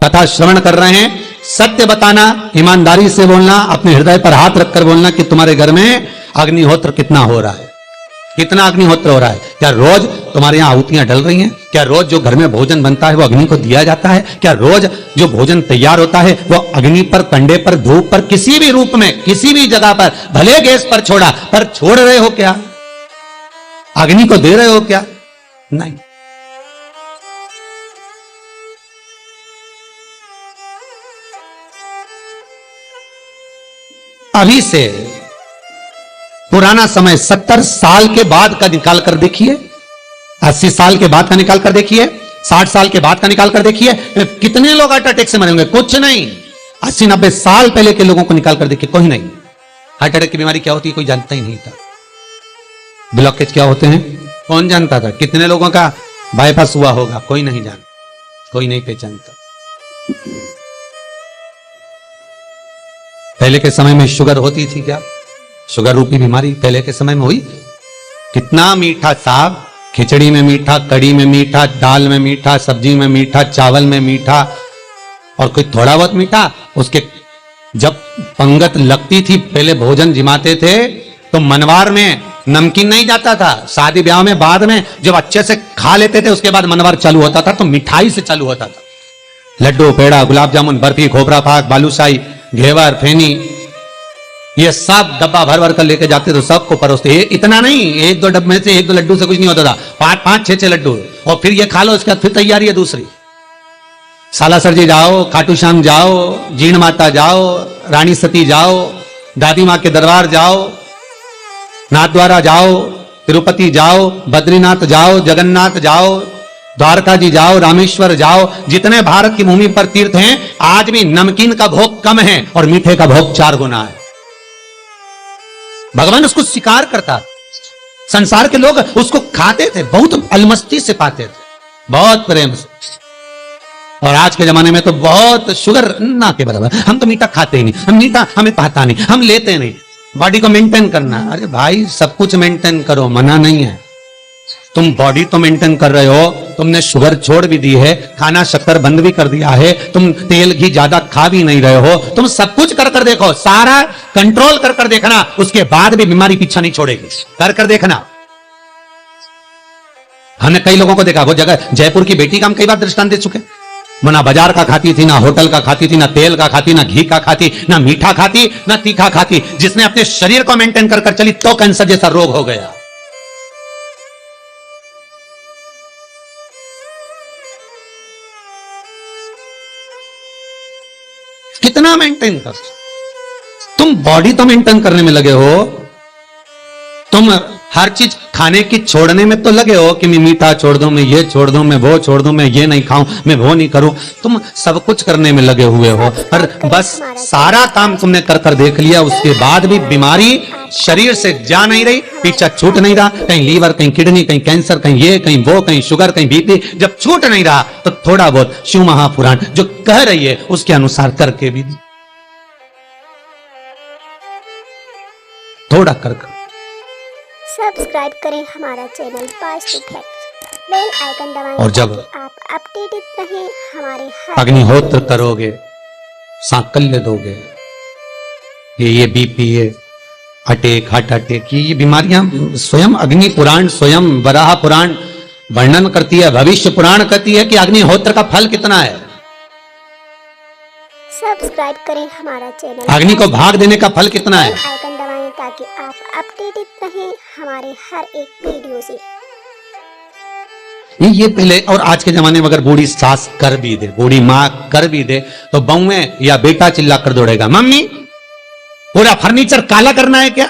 कथा श्रवण कर रहे हैं, सत्य बताना, ईमानदारी से बोलना, अपने हृदय पर हाथ रखकर बोलना कि तुम्हारे घर में अग्निहोत्र कितना हो रहा है, कितना अग्निहोत्र हो रहा है। क्या रोज तुम्हारे यहाँ आहुतियां डल रही हैं? क्या रोज जो घर में भोजन बनता है वो अग्नि को दिया जाता है? क्या रोज जो भोजन तैयार होता है वो अग्नि पर, कंडे पर, धूप पर, किसी भी रूप में, किसी भी जगह पर, भले गैस पर छोड़ा, पर छोड़ रहे हो क्या? अग्नि को दे रहे हो क्या? नहीं। अभी से पुराना समय 70 साल के बाद का निकाल कर देखिए, 80 साल के बाद का निकाल कर देखिए, 60 साल के बाद का निकाल कर देखिए, कितने लोग हार्ट अटैक से मरे होंगे? कुछ नहीं। 80-90 साल पहले के लोगों को निकाल कर देखिए, कोई नहीं। हार्ट अटैक की बीमारी क्या होती है कोई जानता ही नहीं था। ब्लॉकेज क्या होते हैं कौन जानता था? कितने लोगों का बाईपास हुआ होगा? कोई नहीं जानता, कोई नहीं पहचानता। पहले के समय में शुगर होती थी क्या? शुगर रूपी बीमारी पहले के समय में हुई? कितना मीठा साग, खिचड़ी में मीठा, कड़ी में मीठा, दाल में मीठा, सब्जी में मीठा, चावल में मीठा, और कोई थोड़ा बहुत मीठा। उसके जब पंगत लगती थी, पहले भोजन जिमाते थे तो मनवार में नमकीन नहीं जाता था। शादी ब्याह में बाद में जब अच्छे से खा लेते थे उसके बाद मनवार चालू होता था, तो मिठाई से चालू होता था। लड्डू, पेड़ा, गुलाब जामुन, बर्फी, खोपरा पाक, बालूशाही, घेवर, फेनी, ये सब डब्बा भर भर कर लेके जाते थे, सबको परोसते। इतना नहीं, एक दो डब्बे में से एक दो लड्डू से कुछ नहीं होता था, 5-5, 6-6 लड्डू, और फिर ये खा लो, इसके बाद फिर तैयारी है दूसरी। सालासर जी जाओ, खाटू श्याम जाओ, जीण माता जाओ, रानी सती जाओ, दादी माँ के दरबार जाओ, नाथद्वारा जाओ, तिरुपति जाओ, बद्रीनाथ जाओ, जगन्नाथ जाओ, द्वारका जी जाओ, रामेश्वर जाओ। जितने भारत की भूमि पर तीर्थ हैं, आज भी नमकीन का भोग कम है और मीठे का भोग 4 गुना है। भगवान उसको स्वीकार करता, संसार के लोग उसको खाते थे, बहुत अलमस्ती से पाते थे, बहुत प्रेम से। और आज के जमाने में तो बहुत शुगर ना के बराबर, हम तो मीठा खाते ही नहीं, हम मीठा हमें पाता नहीं, हम लेते नहीं, बॉडी को मेंटेन करना। अरे भाई, सब कुछ मेंटेन करो, मना नहीं है। तुम बॉडी तो मेंटेन कर रहे हो, तुमने शुगर छोड़ भी दी है, खाना शक्कर बंद भी कर दिया है, तुम तेल घी ज्यादा खा भी नहीं रहे हो, तुम सब कुछ कर कर देखो, सारा कंट्रोल कर कर देखना, उसके बाद भी बीमारी पीछा नहीं छोड़ेगी। कर कर देखना। हमने कई लोगों को देखा, वो जगह जयपुर की बेटी का हम कई बार दृष्टांत दे चुके। वो ना बाजार का खाती थी, ना होटल का खाती थी, ना तेल का खाती, ना घी का खाती, ना मीठा खाती, ना तीखा खाती। जिसने अपने शरीर को मेंटेन कर कर चली तो कैंसर जैसा रोग हो गया। कितना मेंटेन कर, तुम बॉडी तो मेंटेन करने में लगे हो, तुम हर चीज खाने की छोड़ने में तो लगे हो कि मैं मीठा छोड़ दूं, मैं ये छोड़ दूं, मैं वो छोड़ दूं, मैं ये नहीं खाऊं, मैं वो नहीं करूं। तुम सब कुछ करने में लगे हुए हो, पर बस सारा काम तुमने कर कर देख लिया, उसके बाद भी बीमारी शरीर से जा नहीं रही, पीछा छूट नहीं रहा। कहीं लीवर, कहीं किडनी, कहीं कैंसर, कहीं ये, कहीं वो, कहीं शुगर, कहीं बीपी। जब छूट नहीं रहा तो थोड़ा बहुत शिव महापुराण जो कह रही है उसके अनुसार करके भी थोड़ा कर। सब्सक्राइब करें हमारा channel Vastu facts, bell icon दबाएं और जब आप अपडेटेड रहें हमारे हर अग्निहोत्र करोगे, सांकल्य दोगे, ये बीपी, ये अटैक, हार्ट अटैक, ये बीमारियां स्वयं अग्नि पुराण, स्वयं वराह पुराण वर्णन करती है, भविष्य पुराण कहती है कि अग्निहोत्र का फल कितना है। सब्सक्राइब करें हमारा चैनल, अग्नि को भाग देने का फल कितना है। आइकन दबाएं ताकि आप अपडेटेड रहें हमारे हर एक वीडियो से। ये पहले, और आज के जमाने में अगर बूढ़ी सास कर भी दे, बूढ़ी माँ कर भी दे, तो बहुएं या बेटा चिल्ला कर दौड़ेगा, मम्मी पूरा फर्नीचर काला करना है क्या?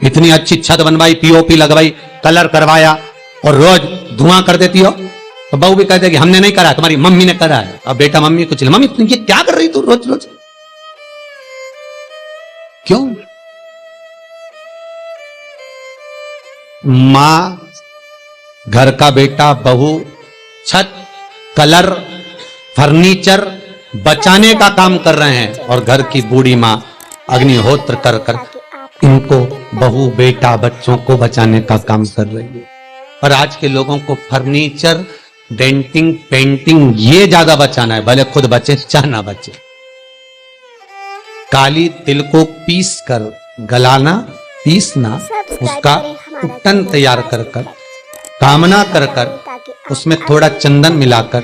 इतनी अच्छी छत बनवाई, पीओपी लगवाई, कलर करवाया, और रोज धुआं कर देती हो, तो बहू भी कहते कि हमने नहीं करा, तुम्हारी मम्मी ने करा है। अब बेटा मम्मी को चिल्ला, मम्मी ये क्या कर रही तू रोज रोज, क्यों? मां, घर का बेटा, बहू, छत, कलर, फर्नीचर बचाने का काम कर रहे हैं, और घर की बूढ़ी मां अग्निहोत्र कर कर इनको, बहू, बेटा, बच्चों को बचाने का काम कर रही है। और आज के लोगों को फर्नीचर, डेंटिंग, पेंटिंग ये ज्यादा बचाना है, भले खुद बचे चाहे ना बचे। काली तिल को पीस कर गलाना, पीसना, उसका कुट्टन तैयार कर कामना कर उसमें थोड़ा चंदन मिलाकर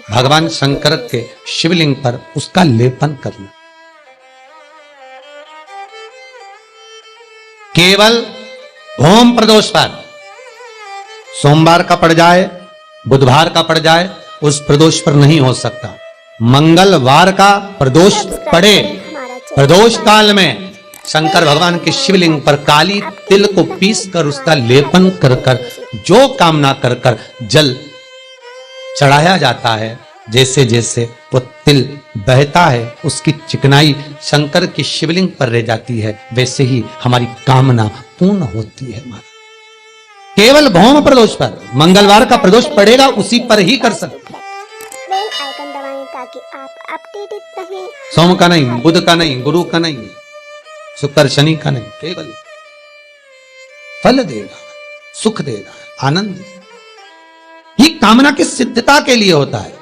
भगवान शंकर के शिवलिंग पर उसका लेपन करना। केवल होम प्रदोष पर, सोमवार का पड़ जाए, बुधवार का पड़ जाए, उस प्रदोष पर नहीं हो सकता। मंगलवार का प्रदोष पड़े, प्रदोष काल में शंकर भगवान के शिवलिंग पर काली तिल को पीस कर उसका लेपन कर जो कामना कर जल चढ़ाया जाता है। जैसे जैसे वो तिल बहता है उसकी चिकनाई शंकर की शिवलिंग पर रह जाती है, वैसे ही हमारी कामना पूर्ण होती है। हमारा केवल भौम प्रदोष पर, मंगलवार का प्रदोष पड़ेगा उसी पर ही कर सकते। बेल आइकन दबाएं ताकि आप अपडेटेड रहें। सोम का नहीं, बुध का नहीं, गुरु का नहीं, शुक्र शनि का नहीं, केवल फल देगा, सुख देगा, आनंद देगा। ये कामना की सिद्धता के लिए होता है।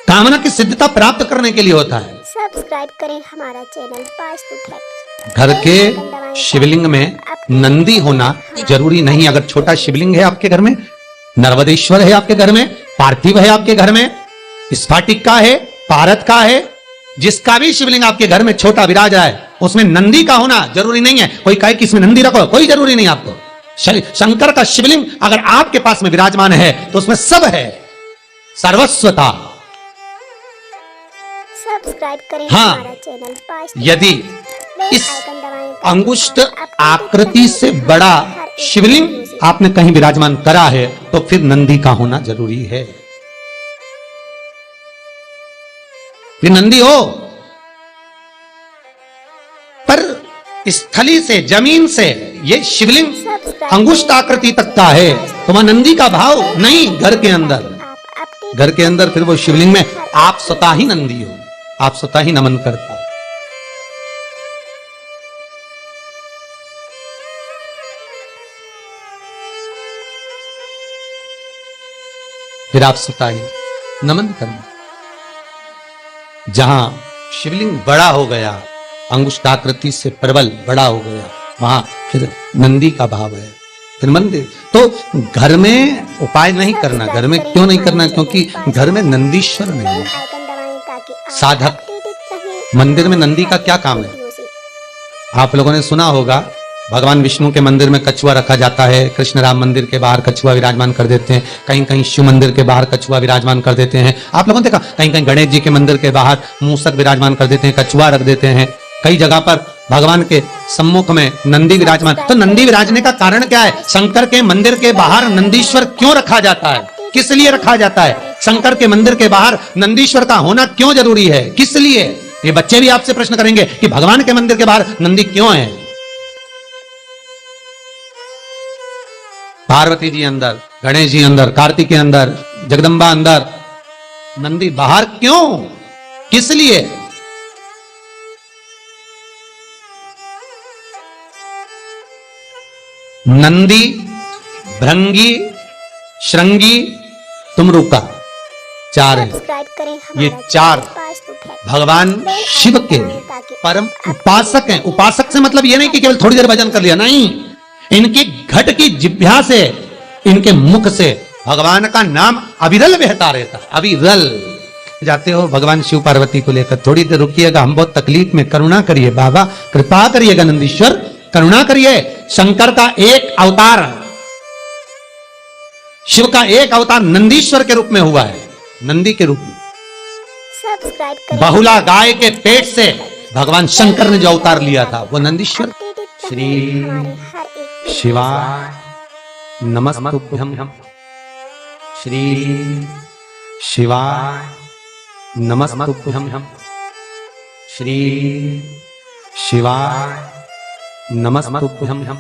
कामना की सिद्धता प्राप्त करने के लिए होता है। सब्सक्राइब करें हमारा चैनल वास्तु फैक्ट। घर के शिवलिंग में नंदी होना जरूरी नहीं। अगर छोटा शिवलिंग है आपके घर में, नर्मदेश्वर है आपके घर में, पार्थिव है आपके घर में, स्फाटिक का है, पारद का है, जिसका भी शिवलिंग आपके घर में छोटा विराज रहा है, उसमें नंदी का होना जरूरी नहीं है। कोई कहे कि इसमें नंदी रखो, कोई जरूरी नहीं आपको। शंकर का शिवलिंग अगर आपके पास में विराजमान है तो उसमें सब है, सर्वस्वता। सब्सक्राइब करें हाँ, हमारा चैनल वास्तु। यदि बेल इस आइकन दबाएं ताकि अंगुष्ठ आकृति से बड़ा शिवलिंग आपने कहीं विराजमान करा है तो फिर नंदी का होना जरूरी है। फिर नंदी हो, पर स्थली से, जमीन से ये शिवलिंग अंगुष्ठ आकृति तक का है तो वहां नंदी का भाव नहीं। घर के अंदर, घर के अंदर फिर वो शिवलिंग में आप स्वतः ही नंदी हो, आप स्वतः ही नमन करता हो। फिर आप स्वतः ही नमन करना। जहां शिवलिंग बड़ा हो गया, अंगुष्ठाकृति से प्रबल बड़ा हो गया, वहां फिर नंदी का भाव है, फिर मंदिर। तो घर में उपाय नहीं करना। घर में क्यों नहीं करना? क्योंकि घर में नंदीश्वर नहीं है। आइकन दबाएं ताकि आप साधक, अपडेटेड रहें। मंदिर में नंदी का क्या काम है? आप लोगों ने सुना होगा भगवान विष्णु के मंदिर में कछुआ रखा जाता है, कृष्ण राम मंदिर के बाहर कछुआ विराजमान कर देते हैं, कहीं कहीं शिव मंदिर के बाहर कछुआ विराजमान कर देते हैं। आप लोगों ने देखा कहीं कहीं गणेश जी के मंदिर के बाहर मूसक विराजमान कर देते हैं, कछुआ रख देते हैं। कई जगह पर भगवान के सम्मुख में नंदी विराजमान। तो नंदी विराजने का कारण क्या है? शंकर के मंदिर के बाहर नंदीश्वर क्यों रखा जाता है? किस लिए रखा जाता है? शंकर के मंदिर के बाहर नंदीश्वर का होना क्यों जरूरी है? किस लिए? ये बच्चे भी आपसे प्रश्न करेंगे कि भगवान के मंदिर के बाहर नंदी क्यों है? पार्वती जी अंदर, गणेश जी अंदर, कार्तिक अंदर, जगदम्बा अंदर, नंदी बाहर क्यों? किस लिए? नंदी, भृंगी, श्रृंगी, तुमरुका, चार है। सब्सक्राइब करें ये हमारा चार चैनल वास्तु फैक्ट। भगवान शिव के परम उपासक हैं। उपासक से मतलब ये नहीं कि केवल थोड़ी देर भजन कर लिया, नहीं। इनकी घट की जिह्वा से, इनके मुख से भगवान का नाम अविरल बहता रहता है। अविरल जाते हो भगवान शिव पार्वती को लेकर, थोड़ी देर रुकिएगा, हम बहुत तकलीफ में, करुणा करिए बाबा, कृपा करिएगा नंदीश्वर, करुणा करिए। शंकर का एक अवतार, शिव का एक अवतार नंदीश्वर के रूप में हुआ है, नंदी के रूप में। सब्सक्राइब करें। बहुला गाय के पेट से भगवान शंकर ने जो अवतार लिया था वो नंदीश्वर। अपडेटेड श्री रहें हमारे हर एक शिवाय नमस्तुभ्यं। श्री शिवाय नमस्तुभ्यं। श्री शिवाय नमस्तुभ्यं।